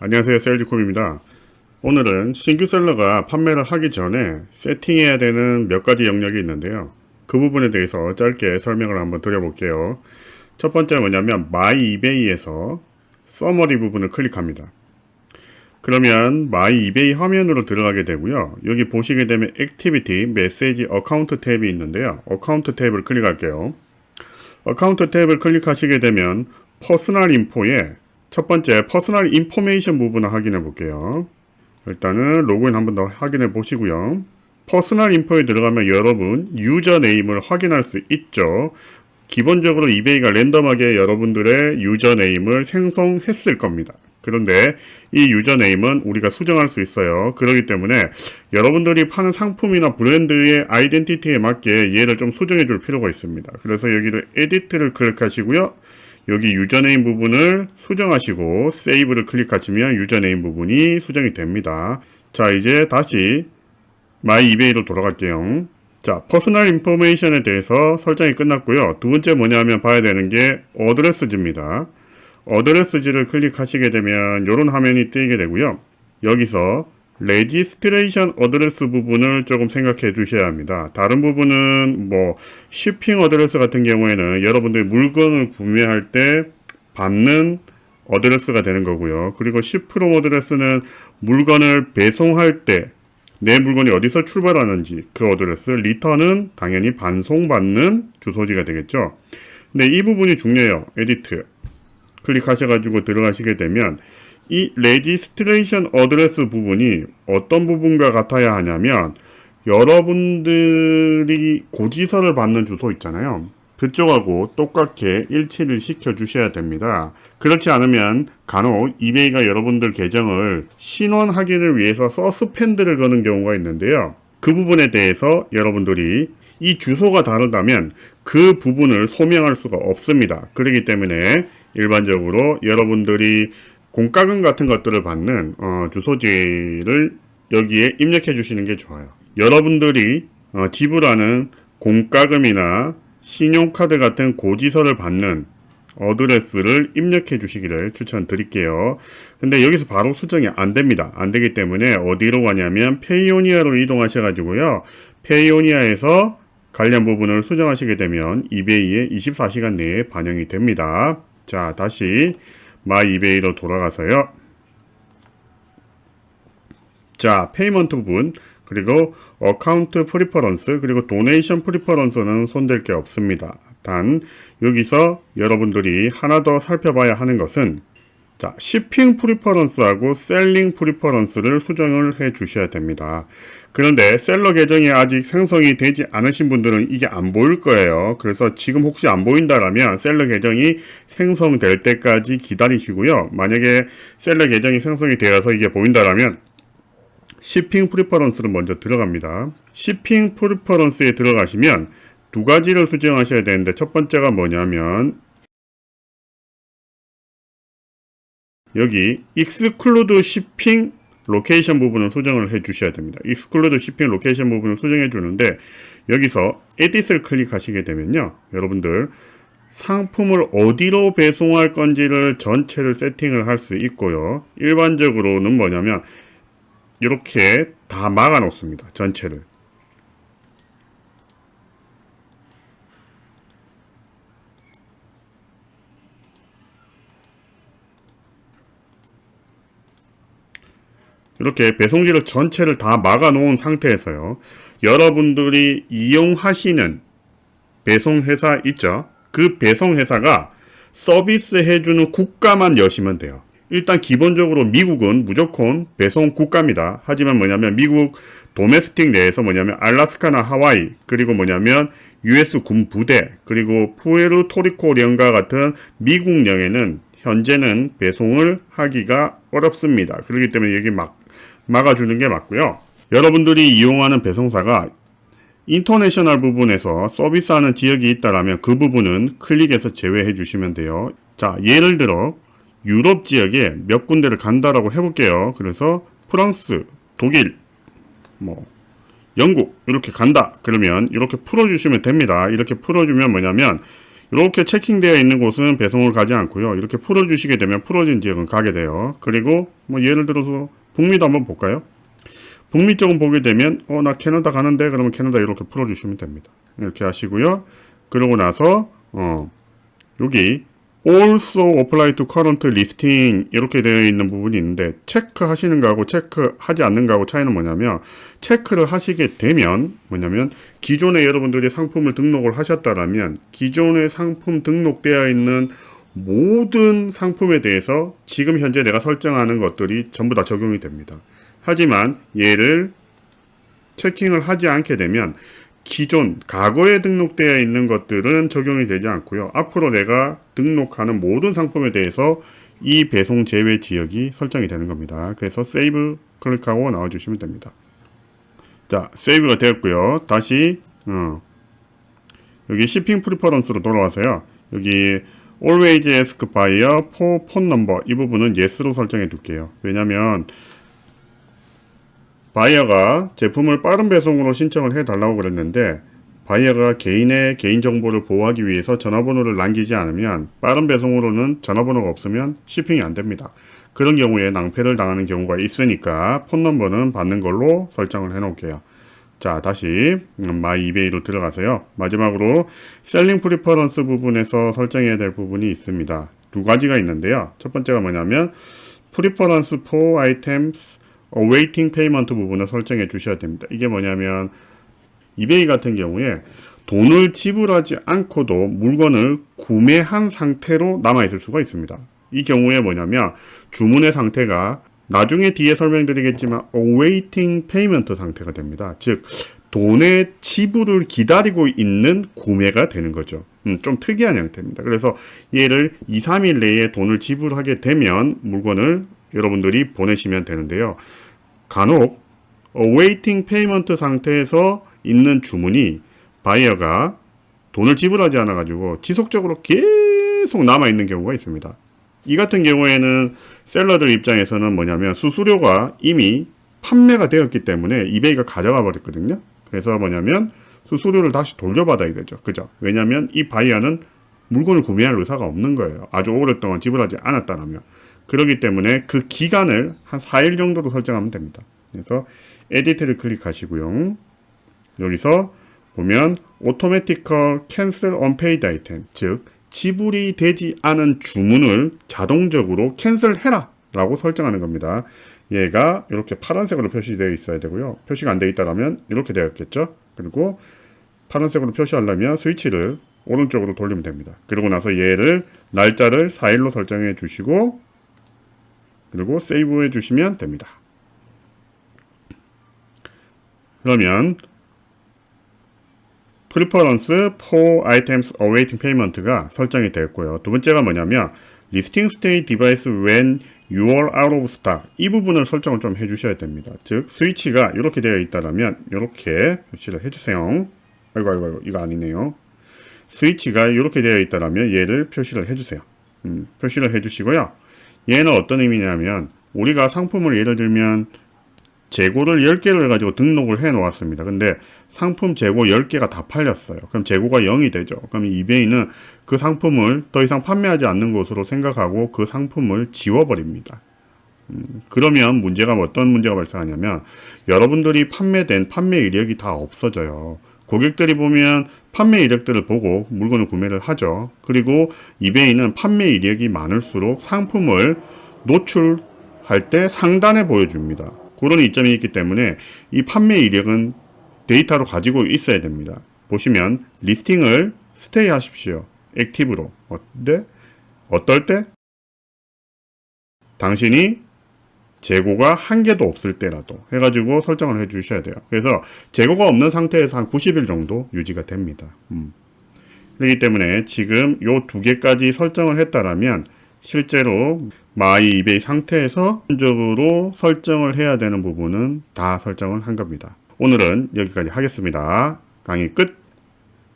안녕하세요, 세일즈콤입니다. 오늘은 신규 셀러가 판매를 하기 전에 세팅해야 되는 몇 가지 영역이 있는데요. 그 부분에 대해서 짧게 설명을 한번 드려볼게요. 첫 번째 뭐냐면 마이 이베이에서 서머리 부분을 클릭합니다. 그러면 마이 이베이 화면으로 들어가게 되고요. 여기 보시게 되면 액티비티, 메시지, 어카운트 탭이 있는데요. 어카운트 탭을 클릭할게요. 어카운트 탭을 클릭하시게 되면 퍼스널 인포에 첫 번째 퍼스널 인포메이션 부분을 확인해 볼게요. 일단은 로그인 한번 더 확인해 보시고요. 퍼스널 인포에 들어가면 여러분 유저 네임을 확인할 수 있죠. 기본적으로 이베이가 랜덤하게 여러분들의 유저 네임을 생성했을 겁니다. 그런데 이 유저 네임은 우리가 수정할 수 있어요. 그렇기 때문에 여러분들이 파는 상품이나 브랜드의 아이덴티티에 맞게 얘를 좀 수정해 줄 필요가 있습니다. 그래서 여기를 에디트를 클릭하시고요. 여기 유저네임 부분을 수정하시고 세이브를 클릭하시면 유저네임 부분이 수정이 됩니다. 자, 이제 다시 마이 이베이로 돌아갈게요. 자, 퍼스널 인포메이션에 대해서 설정이 끝났고요. 두 번째 뭐냐면 봐야 되는 게 어드레스지입니다. 어드레스지를 클릭하시게 되면 이런 화면이 뜨게 되고요. 여기서 레지스트레이션 어드레스 부분을 조금 생각해 주셔야 합니다. 다른 부분은 뭐 shipping 어드레스 같은 경우에는 여러분들이 물건을 구매할 때 받는 어드레스가 되는 거고요. 그리고 ship from 어드레스는 물건을 배송할 때 내 물건이 어디서 출발하는지 그 어드레스, 리턴은 당연히 반송받는 주소지가 되겠죠. 근데 이 부분이 중요해요. 에디트 클릭하셔가지고 들어가시게 되면 이 레지스트레이션 어드레스 부분이 어떤 부분과 같아야 하냐면 여러분들이 고지서를 받는 주소 있잖아요. 그쪽하고 똑같게 일치를 시켜 주셔야 됩니다. 그렇지 않으면 간혹 이베이가 여러분들 계정을 신원 확인을 위해서 서스펜드를 거는 경우가 있는데요. 그 부분에 대해서 여러분들이 이 주소가 다르다면 그 부분을 소명할 수가 없습니다. 그렇기 때문에 일반적으로 여러분들이 공과금 같은 것들을 받는 주소지를 여기에 입력해 주시는 게 좋아요. 여러분들이 지불하는 공과금이나 신용카드 같은 고지서를 받는 어드레스를 입력해 주시기를 추천드릴게요. 근데 여기서 바로 수정이 안 됩니다. 안 되기 때문에 어디로 가냐면 페이오니아로 이동하셔가지고요. 페이오니아에서 관련 부분을 수정하시게 되면 이베이에 24시간 내에 반영이 됩니다. 자, 다시 마이 이베이로 돌아가서요. 자, 페이먼트 부분, 그리고 어카운트 프리퍼런스, 그리고 도네이션 프리퍼런스는 손댈 게 없습니다. 단 여기서 여러분들이 하나 더 살펴봐야 하는 것은 자, shipping 프리퍼런스하고 셀링 프리퍼런스를 수정을 해 주셔야 됩니다. 그런데 셀러 계정이 아직 생성이 되지 않으신 분들은 이게 안 보일 거예요. 그래서 지금 혹시 안 보인다라면 셀러 계정이 생성될 때까지 기다리시고요. 만약에 셀러 계정이 생성이 되어서 이게 보인다라면 shipping 프리퍼런스를 먼저 들어갑니다. shipping 프리퍼런스에 들어가시면 두 가지를 수정하셔야 되는데 첫 번째가 뭐냐면 여기 exclude shipping 로케이션 부분을 수정을 해 주셔야 됩니다. exclude shipping 로케이션 부분을 수정해 주는데 여기서 edit을 클릭하시게 되면요. 여러분들 상품을 어디로 배송할 건지를 전체를 세팅을 할 수 있고요. 일반적으로는 뭐냐면 이렇게 다 막아 놓습니다. 전체를. 이렇게 배송지를 전체를 다 막아 놓은 상태에서요. 여러분들이 이용하시는 배송회사 있죠? 그 배송회사가 서비스 해주는 국가만 여시면 돼요. 일단 기본적으로 미국은 무조건 배송 국가입니다. 하지만 뭐냐면 미국 도메스틱 내에서 뭐냐면 알라스카나 하와이, 그리고 뭐냐면 US 군 부대, 그리고 푸에르토리코령과 같은 미국령에는 현재는 배송을 하기가 어렵습니다. 그렇기 때문에 여기 막아주는 게 맞고요. 여러분들이 이용하는 배송사가 인터내셔널 부분에서 서비스하는 지역이 있다라면 그 부분은 클릭해서 제외해 주시면 돼요. 자, 예를 들어 유럽 지역에 몇 군데를 간다라고 해볼게요. 그래서 프랑스, 독일, 영국 이렇게 간다. 그러면 이렇게 풀어주시면 됩니다. 이렇게 풀어주면 뭐냐면 이렇게 체킹되어 있는 곳은 배송을 가지 않고요. 이렇게 풀어주시게 되면 풀어진 지역은 가게 돼요. 그리고 뭐 예를 들어서 북미도 한번 볼까요? 북미 쪽은 보게 되면 나 캐나다 가는데 그러면 캐나다 이렇게 풀어주시면 됩니다. 이렇게 하시고요. 그러고 나서 여기 also apply to current listing 이렇게 되어 있는 부분이 있는데 체크하시는 거하고 체크하지 않는 거하고 차이는 뭐냐면 체크를 하시게 되면 뭐냐면 기존에 여러분들이 상품을 등록을 하셨다라면 기존에 상품 등록되어 있는 모든 상품에 대해서 지금 현재 내가 설정하는 것들이 전부 다 적용이 됩니다. 하지만 얘를 체킹을 하지 않게 되면 기존 과거에 등록되어 있는 것들은 적용이 되지 않고요. 앞으로 내가 등록하는 모든 상품에 대해서 이 배송 제외 지역이 설정이 되는 겁니다. 그래서 세이브 클릭하고 나와주시면 됩니다. 자, 세이브가 되었고요. 다시 여기 shipping preference로 돌아와서요. 여기 always ask buyer for phone number 이 부분은 yes로 설정해 둘게요. 왜냐면 바이어가 제품을 빠른 배송으로 신청을 해달라고 그랬는데 바이어가 개인의 개인정보를 보호하기 위해서 전화번호를 남기지 않으면 빠른 배송으로는 전화번호가 없으면 shipping이 안됩니다. 그런 경우에 낭패를 당하는 경우가 있으니까 폰넘버는 받는 걸로 설정을 해 놓을게요. 자, 다시 마이 이베이로 들어가서요. 마지막으로 셀링 프리퍼런스 부분에서 설정해야 될 부분이 있습니다. 두 가지가 있는데요. 첫 번째가 뭐냐면 프리퍼런스 for items awaiting payment 부분을 설정해 주셔야 됩니다. 이게 뭐냐면 이베이 같은 경우에 돈을 지불하지 않고도 물건을 구매한 상태로 남아있을 수가 있습니다. 이 경우에 뭐냐면 주문의 상태가 나중에 뒤에 설명드리겠지만 awaiting payment 상태가 됩니다. 즉 돈의 지불을 기다리고 있는 구매가 되는 거죠. 좀 특이한 형태입니다. 그래서 얘를 2, 3일 내에 돈을 지불하게 되면 물건을 여러분들이 보내시면 되는데요. 간혹 awaiting payment 상태에서 있는 주문이 바이어가 돈을 지불하지 않아 가지고 지속적으로 계속 남아 있는 경우가 있습니다. 이 같은 경우에는 셀러들 입장에서는 뭐냐면 수수료가 이미 판매가 되었기 때문에 이베이가 가져가 버렸거든요. 그래서 뭐냐면 수수료를 다시 돌려받아야 되죠. 그죠? 왜냐면 이 바이어는 물건을 구매할 의사가 없는 거예요. 아주 오랫동안 지불하지 않았다면. 그렇기 때문에 그 기간을 한 4일 정도로 설정하면 됩니다. 그래서 에디트를 클릭하시고요. 여기서 보면 Automatical Cancel Unpaid Item, 즉 지불이 되지 않은 주문을 자동적으로 캔슬해라 라고 설정하는 겁니다. 얘가 이렇게 파란색으로 표시되어 있어야 되고요. 표시가 안 되어 있다면 이렇게 되었겠죠. 그리고 파란색으로 표시하려면 스위치를 오른쪽으로 돌리면 됩니다. 그리고 나서 얘를 날짜를 4일로 설정해 주시고 그리고 세이브 해 주시면 됩니다. 그러면 Preference for Items Awaiting Payment가 설정이 되었고요. 두 번째가 뭐냐면 Listing Stay Device When You are out of stock 이 부분을 설정을 좀 해주셔야 됩니다. 즉 스위치가 이렇게 되어 있다면 이렇게 표시를 해주세요. 아이고 이거 아니네요. 스위치가 이렇게 되어 있다면 얘를 표시를 해주세요. 표시를 해주시고요. 얘는 어떤 의미냐면 우리가 상품을 예를 들면 재고를 10개를 해가지고 등록을 해 놓았습니다. 근데 상품 재고 10개가 다 팔렸어요. 그럼 재고가 0이 되죠. 그럼 이베이는 그 상품을 더 이상 판매하지 않는 것으로 생각하고 그 상품을 지워버립니다. 그러면 어떤 문제가 발생하냐면 여러분들이 판매된 판매 이력이 다 없어져요. 고객들이 보면 판매 이력들을 보고 물건을 구매를 하죠. 그리고 이베이는 판매 이력이 많을수록 상품을 노출할 때 상단에 보여줍니다. 그런 이점이 있기 때문에 이 판매 이력은 데이터로 가지고 있어야 됩니다. 보시면 리스팅을 스테이 하십시오. 액티브로. 어떨 때? 당신이 재고가 한 개도 없을 때라도 해가지고 설정을 해 주셔야 돼요. 그래서 재고가 없는 상태에서 한 90일 정도 유지가 됩니다. 그렇기 때문에 지금 요 두 개까지 설정을 했다라면 실제로 마이 이베이 상태에서 기본적으로 설정을 해야 되는 부분은 다 설정을 한 겁니다. 오늘은 여기까지 하겠습니다. 강의 끝!